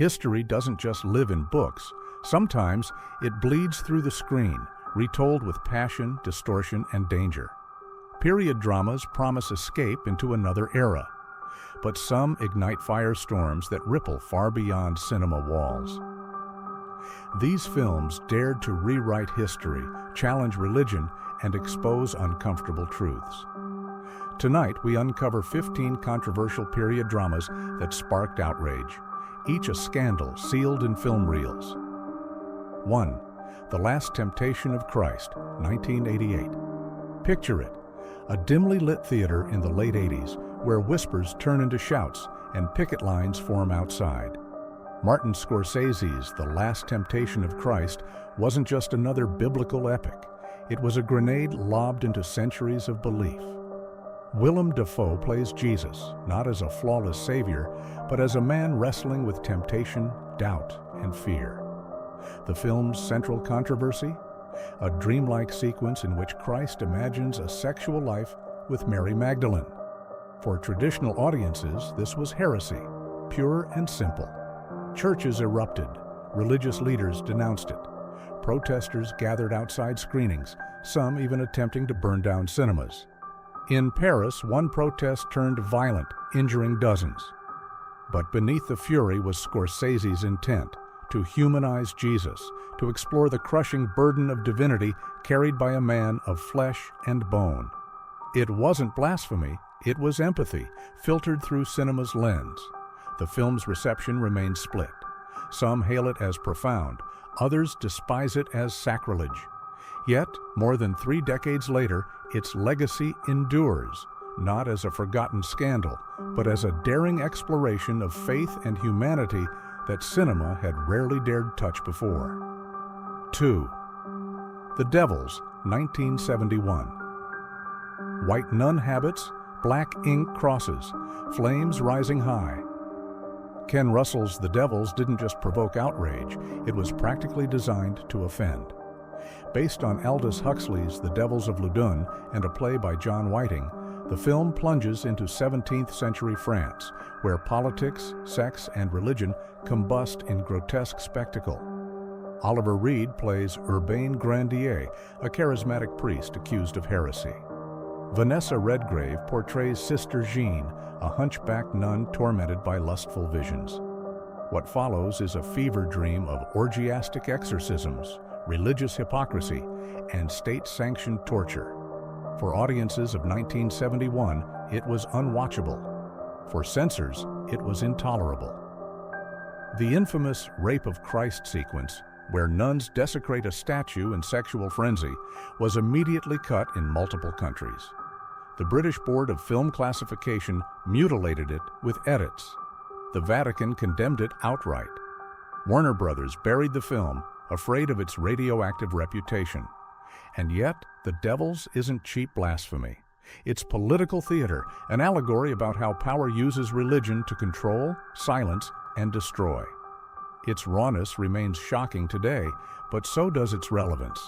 History doesn't just live in books. Sometimes it bleeds through the screen, retold with passion, distortion, and danger. Period dramas promise escape into another era, but some ignite firestorms that ripple far beyond cinema walls. These films dared to rewrite history, challenge religion, and expose uncomfortable truths. Tonight, we uncover 15 controversial period dramas that sparked outrage, each a scandal sealed in film reels. 1. The Last Temptation of Christ, 1988. Picture it, a dimly lit theater in the late 80s where whispers turn into shouts and picket lines form outside. Martin Scorsese's The Last Temptation of Christ wasn't just another biblical epic. It was a grenade lobbed into centuries of belief. Willem Dafoe plays Jesus, not as a flawless savior, but as a man wrestling with temptation, doubt, and fear. The film's central controversy? A dreamlike sequence in which Christ imagines a sexual life with Mary Magdalene. For traditional audiences, this was heresy, pure and simple. Churches erupted, religious leaders denounced it. Protesters gathered outside screenings, some even attempting to burn down cinemas. In Paris, one protest turned violent, injuring dozens. But beneath the fury was Scorsese's intent: to humanize Jesus, to explore the crushing burden of divinity carried by a man of flesh and bone. It wasn't blasphemy, it was empathy, filtered through cinema's lens. The film's reception remains split. Some hail it as profound, others despise it as sacrilege. Yet, more than 3 decades later, its legacy endures, not as a forgotten scandal, but as a daring exploration of faith and humanity that cinema had rarely dared touch before. 2. The Devils, 1971. White nun habits, black ink crosses, flames rising high. Ken Russell's The Devils didn't just provoke outrage, it was practically designed to offend. Based on Aldous Huxley's The Devils of Loudun and a play by John Whiting, the film plunges into 17th century France, where politics, sex, and religion combust in grotesque spectacle. Oliver Reed plays Urbain Grandier, a charismatic priest accused of heresy. Vanessa Redgrave portrays Sister Jean, a hunchbacked nun tormented by lustful visions. What follows is a fever dream of orgiastic exorcisms, religious hypocrisy, and state-sanctioned torture. For audiences of 1971, it was unwatchable. For censors, it was intolerable. The infamous Rape of Christ sequence, where nuns desecrate a statue in sexual frenzy, was immediately cut in multiple countries. The British Board of Film Classification mutilated it with edits. The Vatican condemned it outright. Warner Brothers buried the film, afraid of its radioactive reputation. And yet, The Devils isn't cheap blasphemy. It's political theater, an allegory about how power uses religion to control, silence, and destroy. Its rawness remains shocking today, but so does its relevance.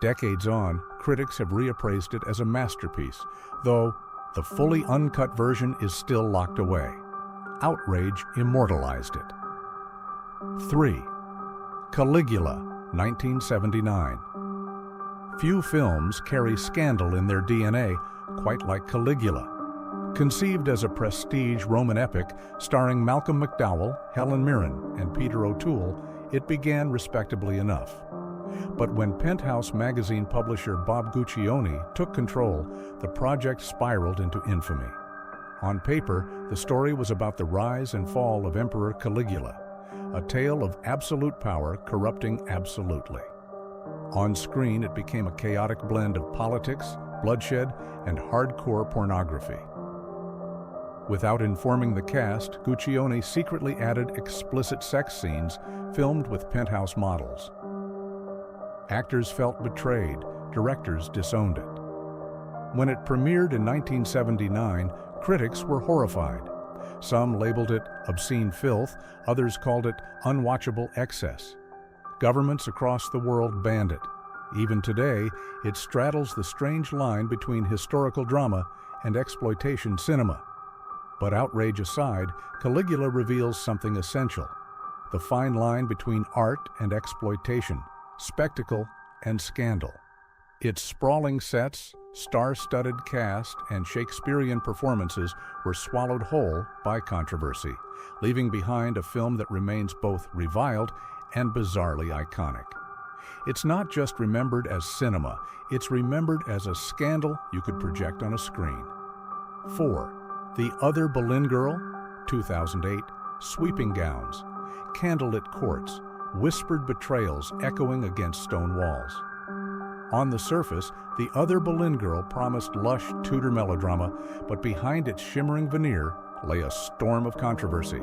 Decades on, critics have reappraised it as a masterpiece, though the fully uncut version is still locked away. Outrage immortalized it. 3. Caligula, 1979. Few films carry scandal in their DNA quite like Caligula. Conceived as a prestige Roman epic starring Malcolm McDowell, Helen Mirren, and Peter O'Toole, it began respectably enough. But when Penthouse magazine publisher Bob Guccione took control, the project spiraled into infamy. On paper, the story was about the rise and fall of Emperor Caligula, a tale of absolute power corrupting absolutely. On screen, it became a chaotic blend of politics, bloodshed, and hardcore pornography. Without informing the cast, Guccione secretly added explicit sex scenes filmed with Penthouse models. Actors felt betrayed, directors disowned it. When it premiered in 1979, critics were horrified. Some labeled it obscene filth, others called it unwatchable excess. Governments across the world banned it. Even today, it straddles the strange line between historical drama and exploitation cinema. But outrage aside, Caligula reveals something essential. the fine line between art and exploitation, spectacle and scandal. Its sprawling sets, star-studded cast, and Shakespearean performances were swallowed whole by controversy, leaving behind a film that remains both reviled and bizarrely iconic. It's not just remembered as cinema, it's remembered as a scandal you could project on a screen. 4. The Other Boleyn Girl, 2008, sweeping gowns, candlelit courts, whispered betrayals echoing against stone walls. On the surface, The Other Boleyn Girl promised lush Tudor melodrama, but behind its shimmering veneer lay a storm of controversy.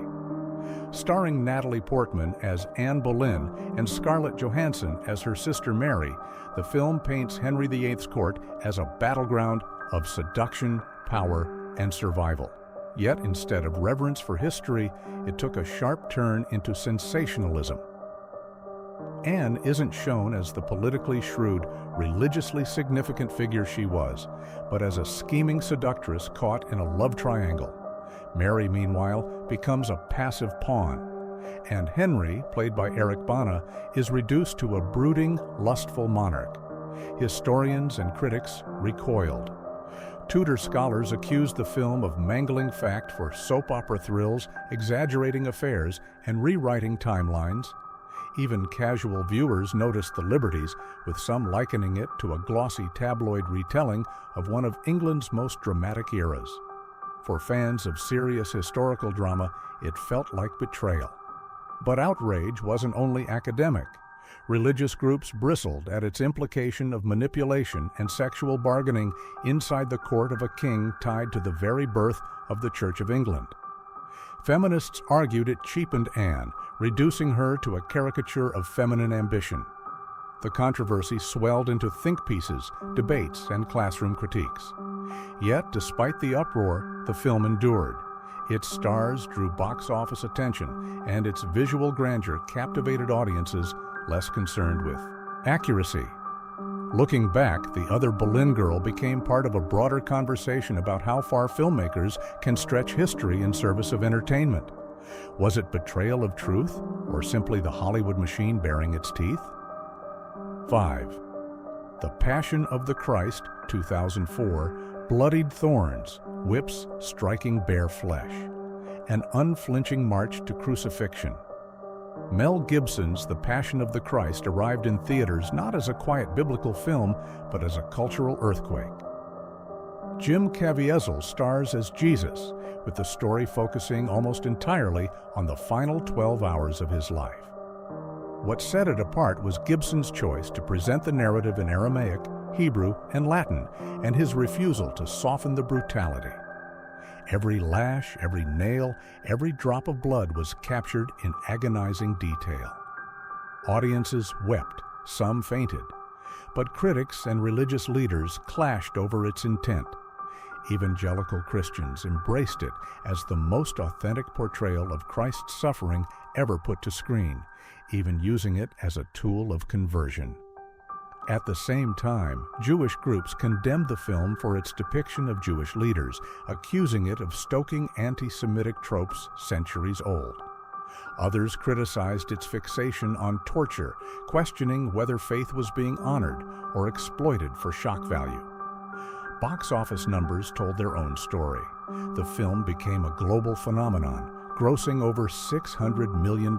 Starring Natalie Portman as Anne Boleyn and Scarlett Johansson as her sister Mary, the film paints Henry VIII's court as a battleground of seduction, power, and survival. Yet, instead of reverence for history, it took a sharp turn into sensationalism. Anne isn't shown as the politically shrewd, religiously significant figure she was, but as a scheming seductress caught in a love triangle. Mary, meanwhile, becomes a passive pawn, and Henry, played by Eric Bana, is reduced to a brooding, lustful monarch. Historians and critics recoiled. Tudor scholars accused the film of mangling fact for soap opera thrills, exaggerating affairs, and rewriting timelines. Even casual viewers noticed the liberties, with some likening it to a glossy tabloid retelling of one of England's most dramatic eras. For fans of serious historical drama, it felt like betrayal. But outrage wasn't only academic. Religious groups bristled at its implication of manipulation and sexual bargaining inside the court of a king tied to the very birth of the Church of England. Feminists argued it cheapened Anne, reducing her to a caricature of feminine ambition. The controversy swelled into think pieces, debates, and classroom critiques. Yet, despite the uproar, the film endured. Its stars drew box office attention, and its visual grandeur captivated audiences less concerned with accuracy. Looking back, The Other Boleyn Girl became part of a broader conversation about how far filmmakers can stretch history in service of entertainment. Was it betrayal of truth, or simply the Hollywood machine baring its teeth? 5. The Passion of the Christ, 2004, bloodied thorns, whips striking bare flesh. An unflinching march to crucifixion. Mel Gibson's The Passion of the Christ arrived in theaters not as a quiet biblical film, but as a cultural earthquake. Jim Caviezel stars as Jesus, with the story focusing almost entirely on the final 12 hours of his life. What set it apart was Gibson's choice to present the narrative in Aramaic, Hebrew, and Latin, and his refusal to soften the brutality. Every lash, every nail, every drop of blood was captured in agonizing detail. Audiences wept, some fainted, but critics and religious leaders clashed over its intent. Evangelical Christians embraced it as the most authentic portrayal of Christ's suffering ever put to screen, even using it as a tool of conversion. At the same time, Jewish groups condemned the film for its depiction of Jewish leaders, accusing it of stoking anti-Semitic tropes centuries old. Others criticized its fixation on torture, questioning whether faith was being honored or exploited for shock value. Box office numbers told their own story. The film became a global phenomenon, grossing over $600 million.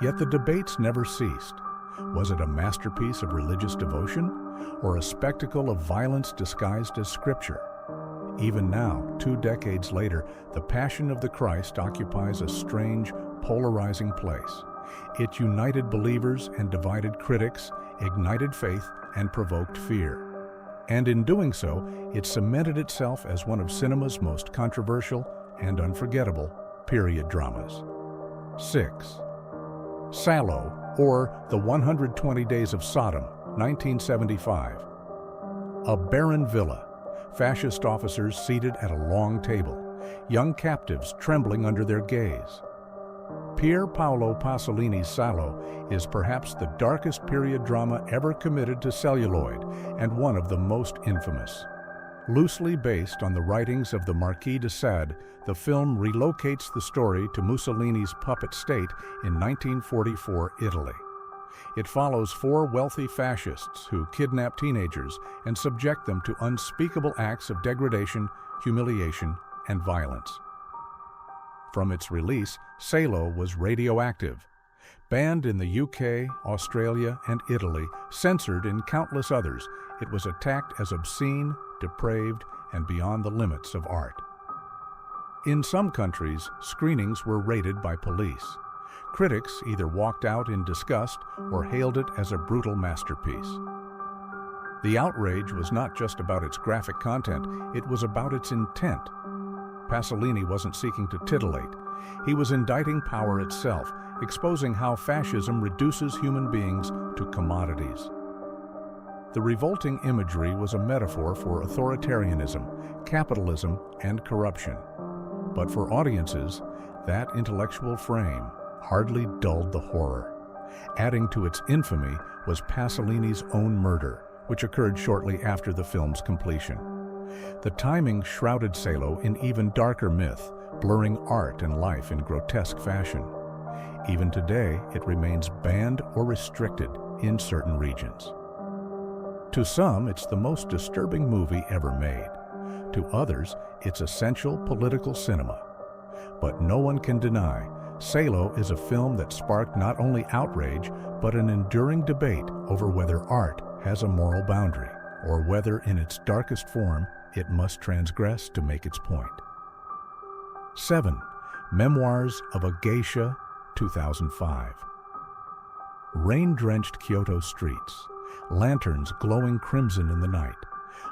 Yet the debates never ceased. Was it a masterpiece of religious devotion, or a spectacle of violence disguised as scripture? Even now, 2 decades later, The Passion of the Christ occupies a strange, polarizing place. It united believers and divided critics, ignited faith, and provoked fear. And in doing so, it cemented itself as one of cinema's most controversial and unforgettable period dramas. 6. Salò, or The 120 Days of Sodom, 1975. A barren villa, fascist officers seated at a long table, young captives trembling under their gaze. Pier Paolo Pasolini's Salò is perhaps the darkest period drama ever committed to celluloid, and one of the most infamous. Loosely based on the writings of the Marquis de Sade, the film relocates the story to Mussolini's puppet state in 1944 Italy. It follows 4 wealthy fascists who kidnap teenagers and subject them to unspeakable acts of degradation, humiliation, and violence. From its release, Salo was radioactive. Banned in the UK, Australia, and Italy, censored in countless others, it was attacked as obscene, depraved, and beyond the limits of art. In some countries, screenings were raided by police. Critics either walked out in disgust or hailed it as a brutal masterpiece. The outrage was not just about its graphic content, it was about its intent. Pasolini wasn't seeking to titillate. He was indicting power itself, exposing how fascism reduces human beings to commodities. The revolting imagery was a metaphor for authoritarianism, capitalism, and corruption. But for audiences, that intellectual frame hardly dulled the horror. Adding to its infamy was Pasolini's own murder, which occurred shortly after the film's completion. The timing shrouded Salo in even darker myth, blurring art and life in grotesque fashion. Even today, it remains banned or restricted in certain regions. To some, it's the most disturbing movie ever made. To others, it's essential political cinema. But no one can deny, Salo is a film that sparked not only outrage, but an enduring debate over whether art has a moral boundary, or whether in its darkest form, it must transgress to make its point. 7. Memoirs of a Geisha, 2005. Rain-drenched Kyoto streets, lanterns glowing crimson in the night,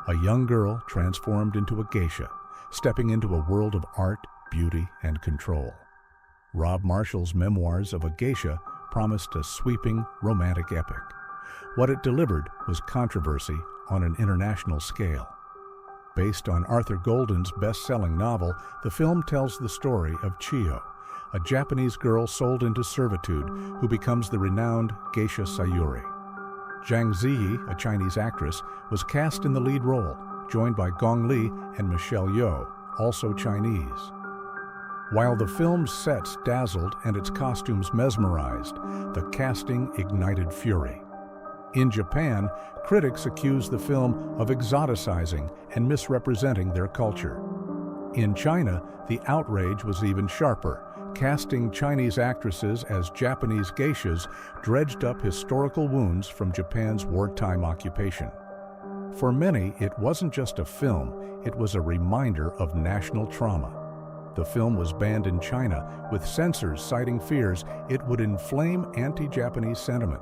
a young girl transformed into a geisha, stepping into a world of art, beauty, and control. Rob Marshall's Memoirs of a Geisha promised a sweeping, romantic epic. What it delivered was controversy on an international scale. Based on Arthur Golden's best-selling novel, the film tells the story of Chiyo, a Japanese girl sold into servitude who becomes the renowned geisha Sayuri. Zhang Ziyi, a Chinese actress, was cast in the lead role, joined by Gong Li and Michelle Yeoh, also Chinese. While the film's sets dazzled and its costumes mesmerized, the casting ignited fury. In Japan, critics accused the film of exoticizing and misrepresenting their culture. In China, the outrage was even sharper. Casting Chinese actresses as Japanese geishas dredged up historical wounds from Japan's wartime occupation. For many, it wasn't just a film, it was a reminder of national trauma. The film was banned in China, with censors citing fears it would inflame anti-Japanese sentiment.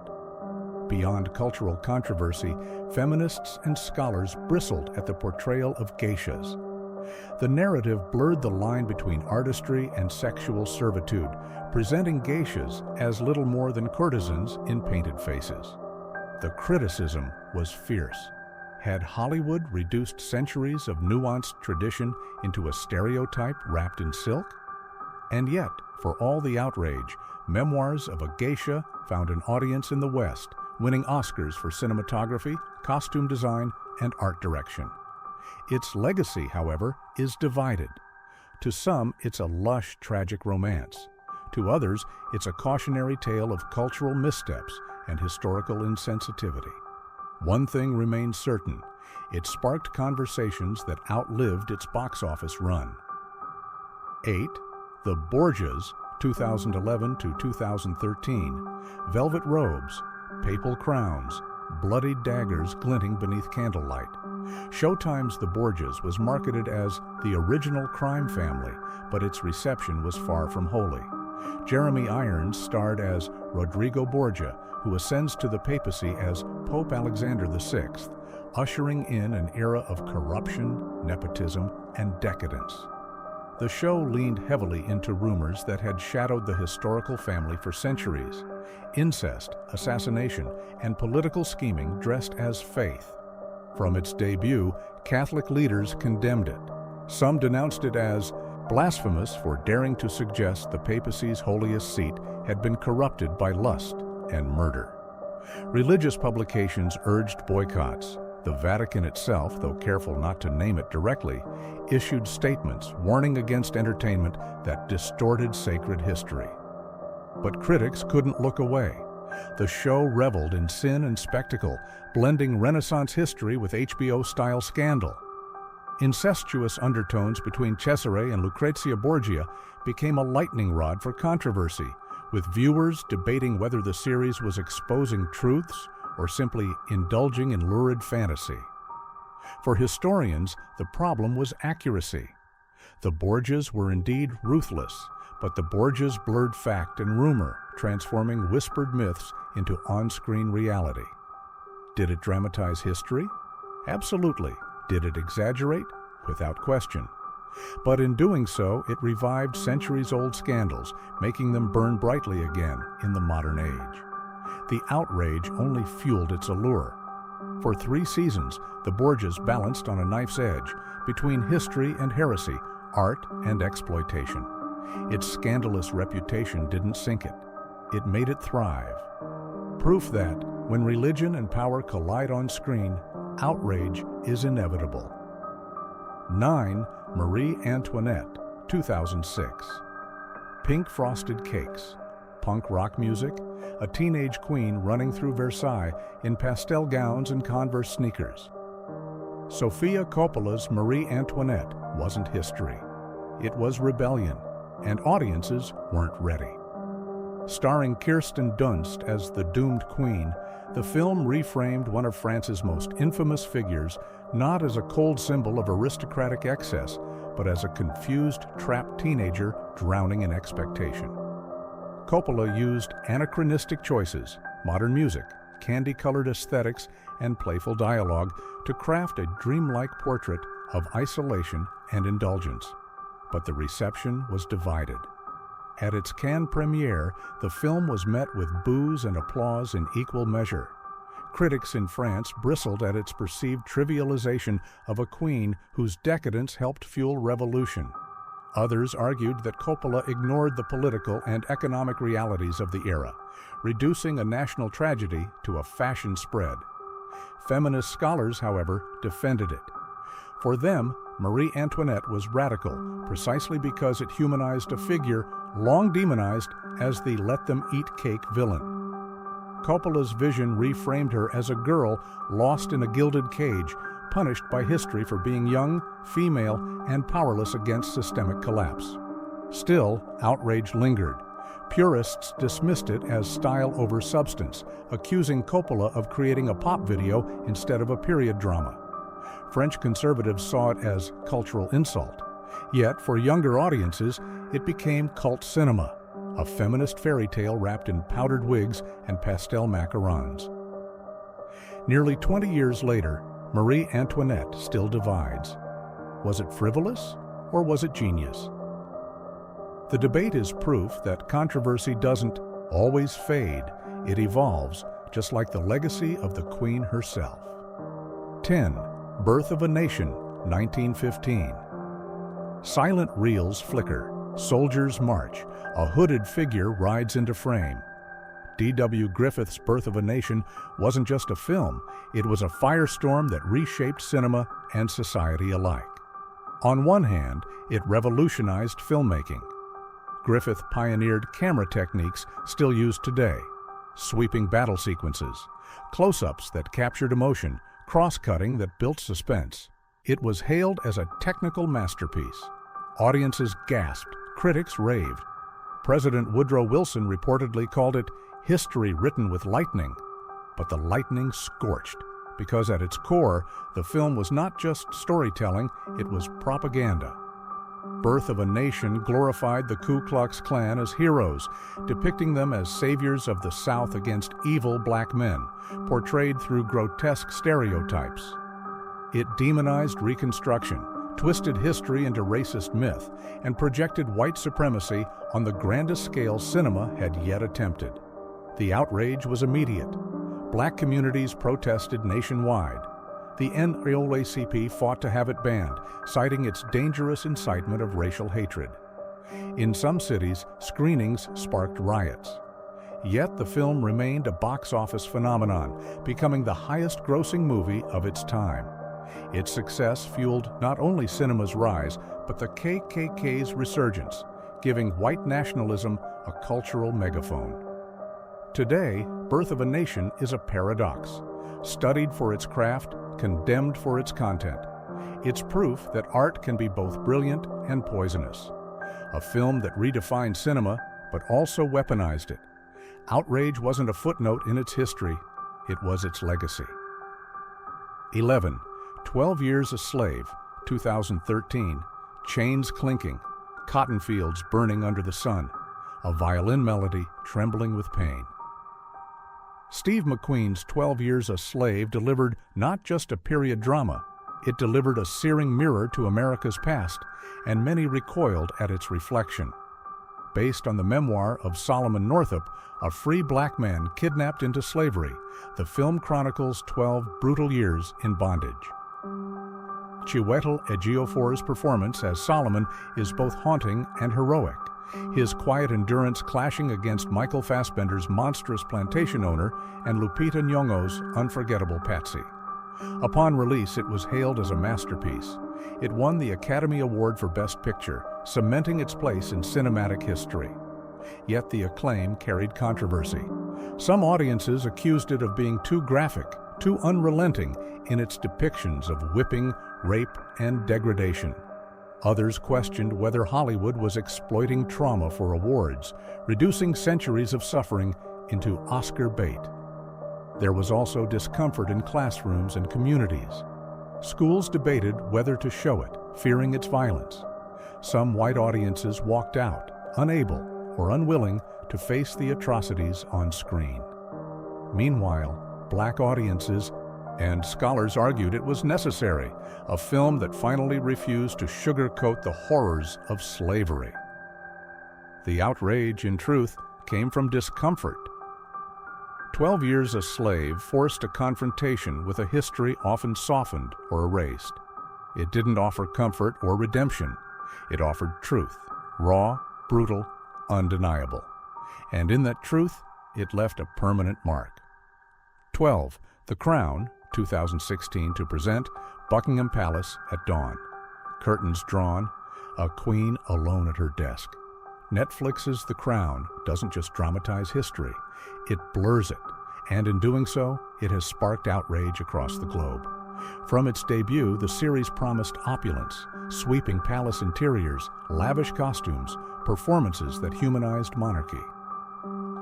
Beyond cultural controversy, feminists and scholars bristled at the portrayal of geishas. The narrative blurred the line between artistry and sexual servitude, presenting geishas as little more than courtesans in painted faces. The criticism was fierce. Had Hollywood reduced centuries of nuanced tradition into a stereotype wrapped in silk? And yet, for all the outrage, Memoirs of a Geisha found an audience in the West, winning Oscars for cinematography, costume design, and art direction. Its legacy, however, is divided. To some, it's a lush, tragic romance. To others, it's a cautionary tale of cultural missteps and historical insensitivity. One thing remains certain: it sparked conversations that outlived its box office run. 8. The Borgias, 2011 to 2013. Velvet robes, papal crowns, bloodied daggers glinting beneath candlelight. Showtime's The Borgias was marketed as the original crime family, but its reception was far from holy. Jeremy Irons starred as Rodrigo Borgia, who ascends to the papacy as Pope Alexander VI, ushering in an era of corruption, nepotism, and decadence. The show leaned heavily into rumors that had shadowed the historical family for centuries: incest, assassination, and political scheming dressed as faith. From its debut, Catholic leaders condemned it. Some denounced it as blasphemous for daring to suggest the papacy's holiest seat had been corrupted by lust and murder. Religious publications urged boycotts. The Vatican itself, though careful not to name it directly, issued statements warning against entertainment that distorted sacred history. But critics couldn't look away. The show reveled in sin and spectacle, blending Renaissance history with HBO-style scandal. Incestuous undertones between Cesare and Lucrezia Borgia became a lightning rod for controversy, with viewers debating whether the series was exposing truths or simply indulging in lurid fantasy. For historians, the problem was accuracy. The Borgias were indeed ruthless, but the Borgias blurred fact and rumor, transforming whispered myths into on-screen reality. Did it dramatize history? Absolutely. Did it exaggerate? Without question. But in doing so, it revived centuries-old scandals, making them burn brightly again in the modern age. The outrage only fueled its allure. For 3 seasons, the Borgias balanced on a knife's edge between history and heresy, art and exploitation. Its scandalous reputation didn't sink it. It made it thrive. Proof that, when religion and power collide on screen, outrage is inevitable. 9. Marie Antoinette, 2006. Pink frosted cakes, punk rock music, a teenage queen running through Versailles in pastel gowns and Converse sneakers. Sofia Coppola's Marie Antoinette wasn't history. It was rebellion, and audiences weren't ready. Starring Kirsten Dunst as the doomed queen, the film reframed one of France's most infamous figures not as a cold symbol of aristocratic excess, but as a confused, trapped teenager drowning in expectation. Coppola used anachronistic choices, modern music, candy-colored aesthetics, and playful dialogue to craft a dreamlike portrait of isolation and indulgence. But the reception was divided. At its Cannes premiere, the film was met with boos and applause in equal measure. Critics in France bristled at its perceived trivialization of a queen whose decadence helped fuel revolution. Others argued that Coppola ignored the political and economic realities of the era, reducing a national tragedy to a fashion spread. Feminist scholars, however, defended it. For them, Marie Antoinette was radical precisely because it humanized a figure long demonized as the let-them-eat-cake villain. Coppola's vision reframed her as a girl lost in a gilded cage, punished by history for being young, female, and powerless against systemic collapse. Still, outrage lingered. Purists dismissed it as style over substance, accusing Coppola of creating a pop video instead of a period drama. French conservatives saw it as cultural insult. Yet, for younger audiences, it became cult cinema, a feminist fairy tale wrapped in powdered wigs and pastel macarons. Nearly 20 years later, Marie Antoinette still divides. Was it frivolous, or was it genius? The debate is proof that controversy doesn't always fade, it evolves, just like the legacy of the Queen herself. 10. Birth of a Nation, 1915. Silent reels flicker, soldiers march, a hooded figure rides into frame. D.W. Griffith's Birth of a Nation wasn't just a film, it was a firestorm that reshaped cinema and society alike. On one hand, it revolutionized filmmaking. Griffith pioneered camera techniques still used today, sweeping battle sequences, close-ups that captured emotion, cross-cutting that built suspense. It was hailed as a technical masterpiece. Audiences gasped, critics raved. President Woodrow Wilson reportedly called it history written with lightning. But the lightning scorched, because at its core, the film was not just storytelling, it was propaganda. Birth of a Nation glorified the Ku Klux Klan as heroes, depicting them as saviors of the South against evil black men, portrayed through grotesque stereotypes. It demonized Reconstruction, twisted history into racist myth, and projected white supremacy on the grandest scale cinema had yet attempted. The outrage was immediate. Black communities protested nationwide. The NAACP fought to have it banned, citing its dangerous incitement of racial hatred. In some cities, screenings sparked riots. Yet the film remained a box office phenomenon, becoming the highest-grossing movie of its time. Its success fueled not only cinema's rise, but the KKK's resurgence, giving white nationalism a cultural megaphone. Today, Birth of a Nation is a paradox. Studied for its craft, condemned for its content. It's proof that art can be both brilliant and poisonous. A film that redefined cinema, but also weaponized it. Outrage wasn't a footnote in its history, it was its legacy. 11. 12 Years a Slave, 2013. Chains clinking, cotton fields burning under the sun, a violin melody trembling with pain. Steve McQueen's 12 Years a Slave delivered not just a period drama, it delivered a searing mirror to America's past, and many recoiled at its reflection. Based on the memoir of Solomon Northup, a free black man kidnapped into slavery, the film chronicles 12 brutal years in bondage. Chiwetel Ejiofor's performance as Solomon is both haunting and heroic, his quiet endurance clashing against Michael Fassbender's monstrous plantation owner and Lupita Nyong'o's unforgettable Patsy. Upon release, it was hailed as a masterpiece. It won the Academy Award for Best Picture, cementing its place in cinematic history. Yet the acclaim carried controversy. Some audiences accused it of being too graphic, too unrelenting in its depictions of whipping, rape, and degradation. Others questioned whether Hollywood was exploiting trauma for awards, reducing centuries of suffering into Oscar bait. There was also discomfort in classrooms and communities. Schools debated whether to show it, fearing its violence. Some white audiences walked out, unable or unwilling to face the atrocities on screen. Meanwhile, black audiences and scholars argued it was necessary, a film that finally refused to sugarcoat the horrors of slavery. The outrage, in truth, came from discomfort. 12 Years a Slave forced a confrontation with a history often softened or erased. It didn't offer comfort or redemption. It offered truth, raw, brutal, undeniable. And in that truth, it left a permanent mark. 12. The Crown, 2016, to present Buckingham Palace at dawn. Curtains drawn, a queen alone at her desk. Netflix's The Crown doesn't just dramatize history, it blurs it, and in doing so, it has sparked outrage across the globe. From its debut, the series promised opulence, sweeping palace interiors, lavish costumes, performances that humanized monarchy.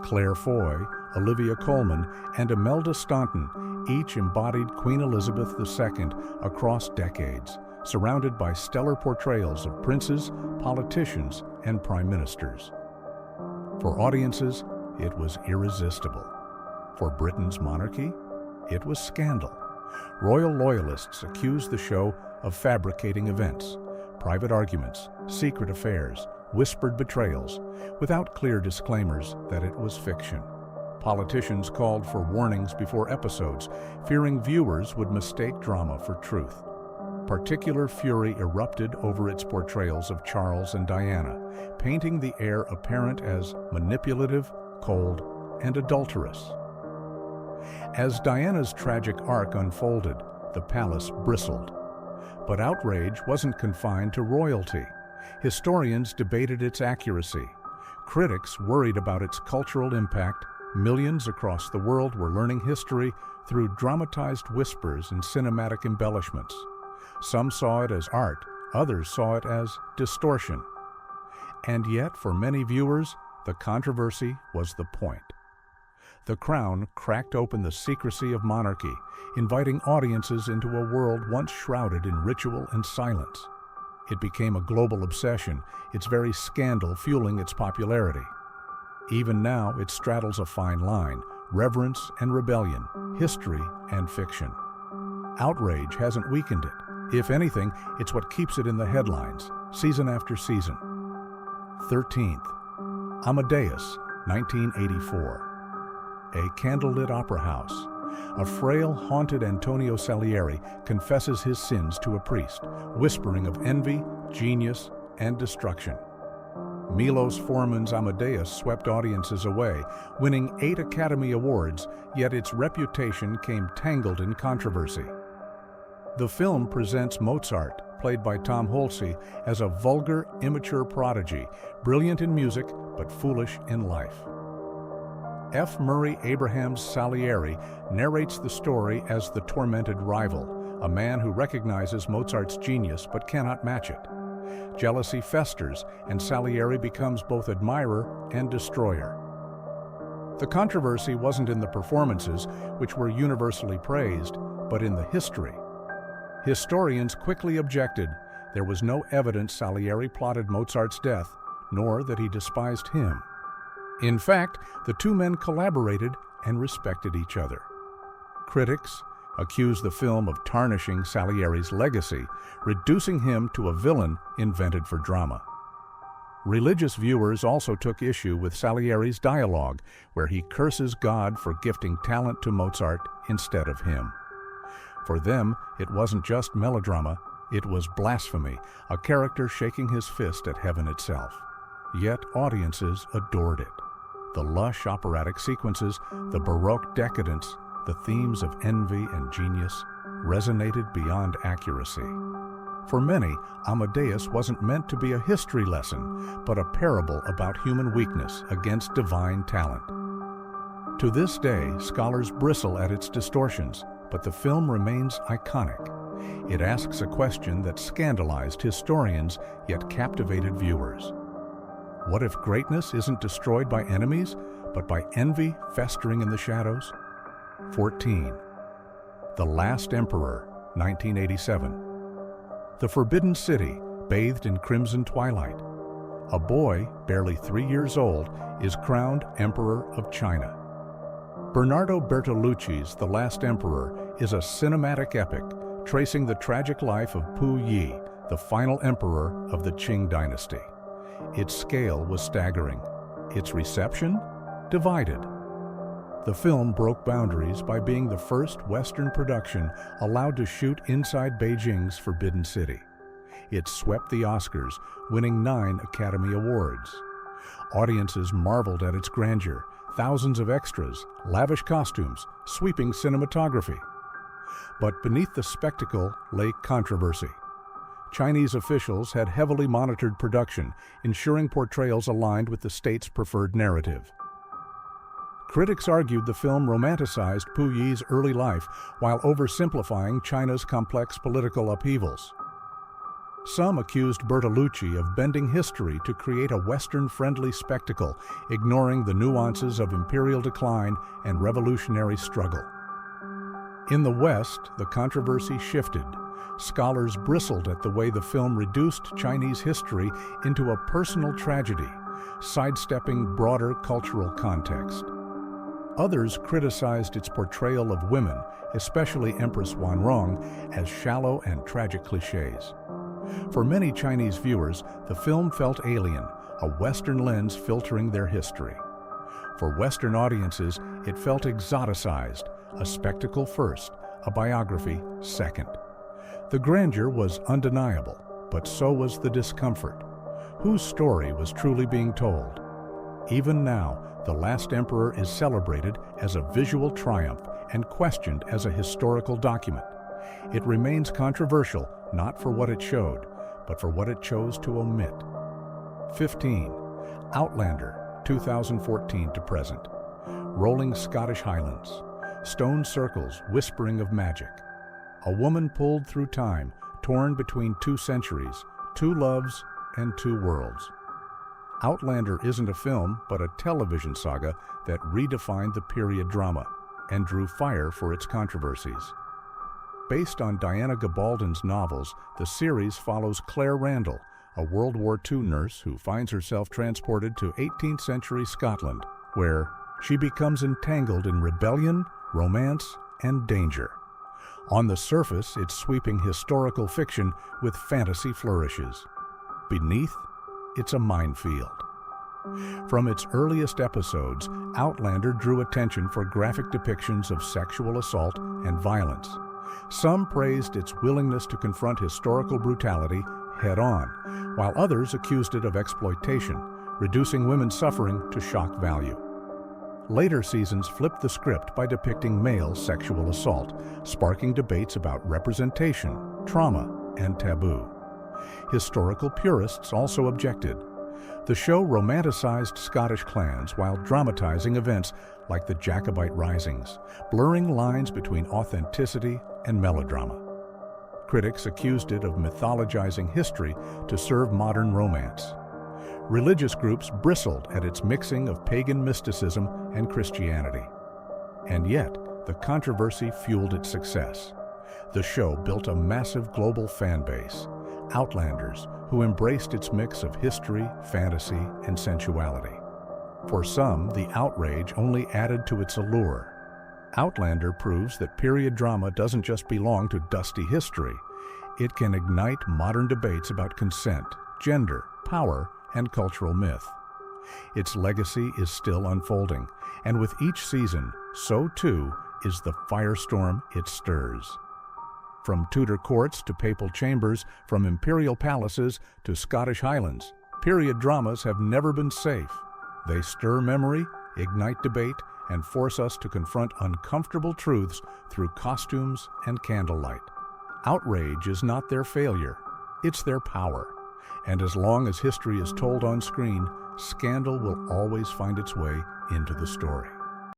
Claire Foy, Olivia Colman, and Imelda Staunton each embodied Queen Elizabeth II across decades, surrounded by stellar portrayals of princes, politicians, and prime ministers. For audiences, it was irresistible. For Britain's monarchy, it was scandal. Royal loyalists accused the show of fabricating events, private arguments, secret affairs, whispered betrayals, without clear disclaimers that it was fiction. Politicians called for warnings before episodes, fearing viewers would mistake drama for truth. Particular fury erupted over its portrayals of Charles and Diana, painting the heir apparent as manipulative, cold, and adulterous. As Diana's tragic arc unfolded, the palace bristled. But outrage wasn't confined to royalty. Historians debated its accuracy. Critics worried about its cultural impact. Millions across the world were learning history through dramatized whispers and cinematic embellishments. Some saw it as art, others saw it as distortion. And yet, for many viewers, the controversy was the point. The Crown cracked open the secrecy of monarchy, inviting audiences into a world once shrouded in ritual and silence. It became a global obsession, its very scandal fueling its popularity. Even now, it straddles a fine line, reverence and rebellion, history and fiction. Outrage hasn't weakened it. If anything, it's what keeps it in the headlines, season after season. 13th, Amadeus, 1984. A candlelit opera house. A frail, haunted Antonio Salieri confesses his sins to a priest, whispering of envy, genius, and destruction. Milos Forman's Amadeus swept audiences away, winning 8 Academy Awards, yet its reputation came tangled in controversy. The film presents Mozart, played by Tom Holtze, as a vulgar, immature prodigy, brilliant in music but foolish in life. F. Murray Abrahams Salieri narrates the story as the tormented rival, a man who recognizes Mozart's genius but cannot match it. Jealousy festers, and Salieri becomes both admirer and destroyer. The controversy wasn't in the performances, which were universally praised, but in the history. Historians quickly objected. There was no evidence Salieri plotted Mozart's death, nor that he despised him. In fact, the two men collaborated and respected each other. Critics accused the film of tarnishing Salieri's legacy, reducing him to a villain invented for drama. Religious viewers also took issue with Salieri's dialogue, where he curses God for gifting talent to Mozart instead of him. For them, it wasn't just melodrama, it was blasphemy, a character shaking his fist at heaven itself. Yet audiences adored it. The lush operatic sequences, the Baroque decadence, the themes of envy and genius resonated beyond accuracy. For many, Amadeus wasn't meant to be a history lesson, but a parable about human weakness against divine talent. To this day, scholars bristle at its distortions, but the film remains iconic. It asks a question that scandalized historians yet captivated viewers. What if greatness isn't destroyed by enemies, but by envy festering in the shadows? 14. The Last Emperor, 1987. The Forbidden City, bathed in crimson twilight. A boy, barely 3 years old, is crowned Emperor of China. Bernardo Bertolucci's The Last Emperor is a cinematic epic tracing the tragic life of Pu Yi, the final emperor of the Qing dynasty. Its scale was staggering. Its reception? Divided. The film broke boundaries by being the first Western production allowed to shoot inside Beijing's Forbidden City. It swept the Oscars, winning 9 Academy Awards. Audiences marveled at its grandeur, thousands of extras, lavish costumes, sweeping cinematography. But beneath the spectacle lay controversy. Chinese officials had heavily monitored production, ensuring portrayals aligned with the state's preferred narrative. Critics argued the film romanticized Pu Yi's early life while oversimplifying China's complex political upheavals. Some accused Bertolucci of bending history to create a Western-friendly spectacle, ignoring the nuances of imperial decline and revolutionary struggle. In the West, the controversy shifted. Scholars bristled at the way the film reduced Chinese history into a personal tragedy, sidestepping broader cultural context. Others criticized its portrayal of women, especially Empress Wanrong, as shallow and tragic cliches. For many Chinese viewers, the film felt alien, a Western lens filtering their history. For Western audiences, it felt exoticized, a spectacle first, a biography second. The grandeur was undeniable, but so was the discomfort. Whose story was truly being told? Even now, The Last Emperor is celebrated as a visual triumph and questioned as a historical document. It remains controversial not for what it showed, but for what it chose to omit. 15. Outlander, 2014 to present. Rolling Scottish Highlands. Stone circles whispering of magic. A woman pulled through time, torn between 2 centuries, 2 loves, and 2 worlds. Outlander isn't a film, but a television saga that redefined the period drama and drew fire for its controversies. Based on Diana Gabaldon's novels, the series follows Claire Randall, a World War II nurse who finds herself transported to 18th century Scotland, where she becomes entangled in rebellion, romance, and danger. On the surface, it's sweeping historical fiction with fantasy flourishes. Beneath, it's a minefield. From its earliest episodes, Outlander drew attention for graphic depictions of sexual assault and violence. Some praised its willingness to confront historical brutality head-on, while others accused it of exploitation, reducing women's suffering to shock value. Later seasons flipped the script by depicting male sexual assault, sparking debates about representation, trauma, and taboo. Historical purists also objected. The show romanticized Scottish clans while dramatizing events like the Jacobite Risings, blurring lines between authenticity and melodrama. Critics accused it of mythologizing history to serve modern romance. Religious groups bristled at its mixing of pagan mysticism and Christianity. And yet, the controversy fueled its success. The show built a massive global fan base, Outlanders, who embraced its mix of history, fantasy, and sensuality. For some, the outrage only added to its allure. Outlander proves that period drama doesn't just belong to dusty history. It can ignite modern debates about consent, gender, power, and cultural myth. Its legacy is still unfolding, and with each season, so too is the firestorm it stirs. From Tudor courts to papal chambers, from imperial palaces to Scottish highlands, period dramas have never been safe. They stir memory, ignite debate, and force us to confront uncomfortable truths through costumes and candlelight. Outrage is not their failure, it's their power. And as long as history is told on screen, scandal will always find its way into the story.